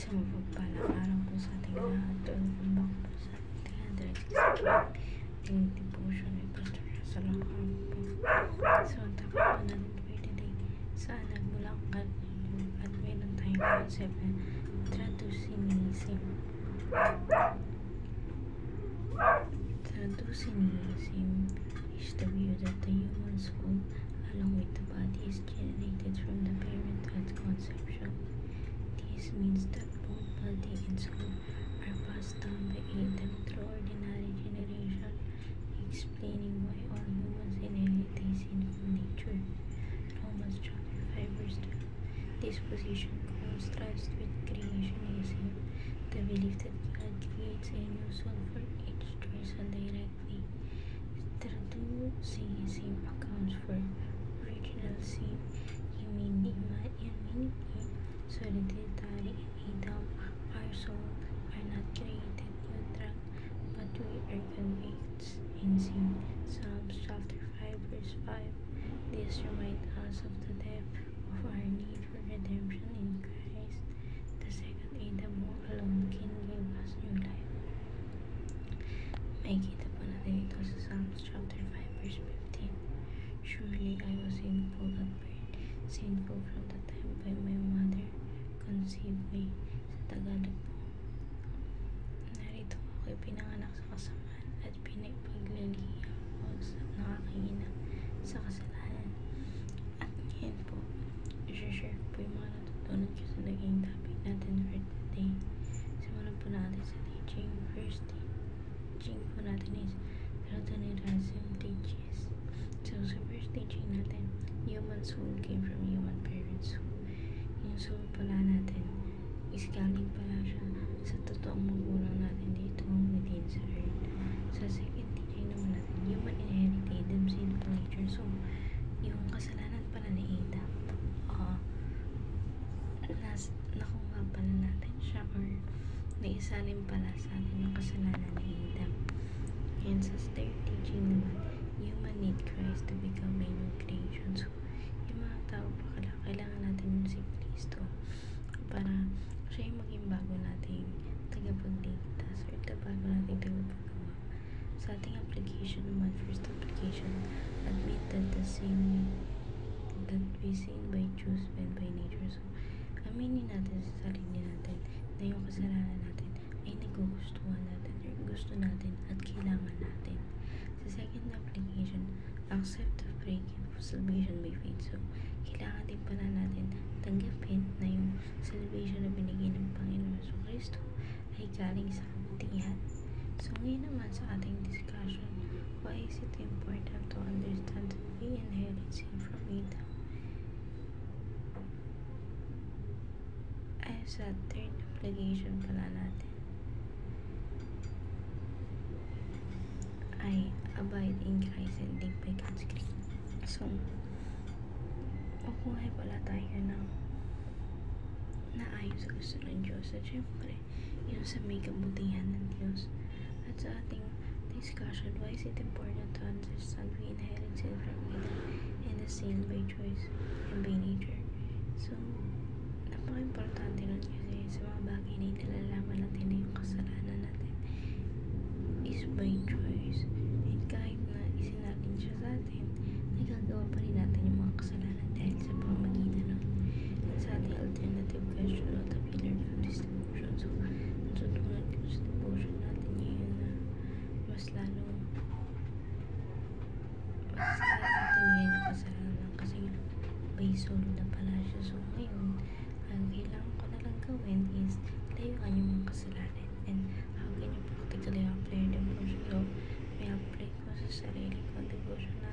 Isang mapagpalang araw po sa ating lahat. Welcome back po sa 360 devotion with Pastor Russell Ocampo. So, ang topic po natin for today, saan nagmula ang at meron tayong concept na traducinism. Traducinism is the view that the human soul, along with the body, is generated from the parent at conception. This means that both body and soul are passed down by Adam through ordinary generation, explaining why all humans inherit a sinful nature. Romans chapter 5 verse 12. This position contrasts with creationism, the belief that God creates a new soul for each person directly. Traducinism accounts for original sin, solitary in Adam. Our soul are not created neutral, but we are convicted in sin. Psalms chapter 5 verse 5. This reminds us of the depth of our need for redemption in Christ. The second Adam who alone can give us new life. Makikita po natin ito sa Psalms chapter 5 verse 15. Surely I was sinful at birth, sinful from the time by my mother conceived me. Sa Tagalog po, narito ako'y pinanganak sa kasamaan at pinapaglalihan ko sa nakakahina sa kasalanan. At ngayon po, i-share ko po yung mga natutunan ko sa naging topic natin for today. Simulan po natin sa teaching. First teaching po natin is Traducinism teaches. So, sa first teaching natin, human soul came from human parents. Yung soul pala natin is galing pala siya sa totoong magulang natin dito within sa earth. Sa second teaching naman natin, human inherit Adam's sinful nature. So, yung kasalanan pala ni Adam, nakuha pala natin siya or naisalin pala sa atin yung kasalanan ni Adam. And sa third teaching naman, human need Christ to become a new creation. So, yung mga tao pa kailangan natin yung si Kristo para siya yung maging bago nating tagapagligtas or bago nating tagapagawa. Sa ating application naman, first application, admit that the sin that we sin by choose and by nature. So, aminin natin sa sarili natin na yung kasalanan natin ay nagugustuhan natin or gusto natin at kailangan natin. Sa second application, accept the free gift of salvation by faith. So, kailangan din pala natin tanggapin na yung salvation na binigay ng Panginoon sa Kristo ay galing sa kabutihan. So, ngayon naman sa ating discussion, why is it important to understand that we inherit sin from Adam? Ay, sa third application pala natin ay abide in Christ and live by God's grace. So, mabuhay pala tayo ng naayon sa gusto ng Diyos. At syempre, yun sa may kabutihan ng Diyos. At sa ating discussion, why is it important to understand we inherit sin from Adam and the sin by choice and by nature? So, napaka-importante nun kasi sa mga bagay na nalalaman natin na yung kasalanan natin is by choice. And kahit na isinalin siya sa atin, nagagawa pa rin natin yung mga kasalanan dahil sa pamamagitan nun. And sa ating alternative question, what have you learned from this devotion? So, natutunan ko sa devotion natin ngayon na mas lalong tingnan yung kasalanan kasi by soul na pala siya. So, ngayon, ang kailangan ko na lang gawin is layuan yung mga kasalanan. And how can you practically apply devotion? So, may apply ko sa sarili ko devotion na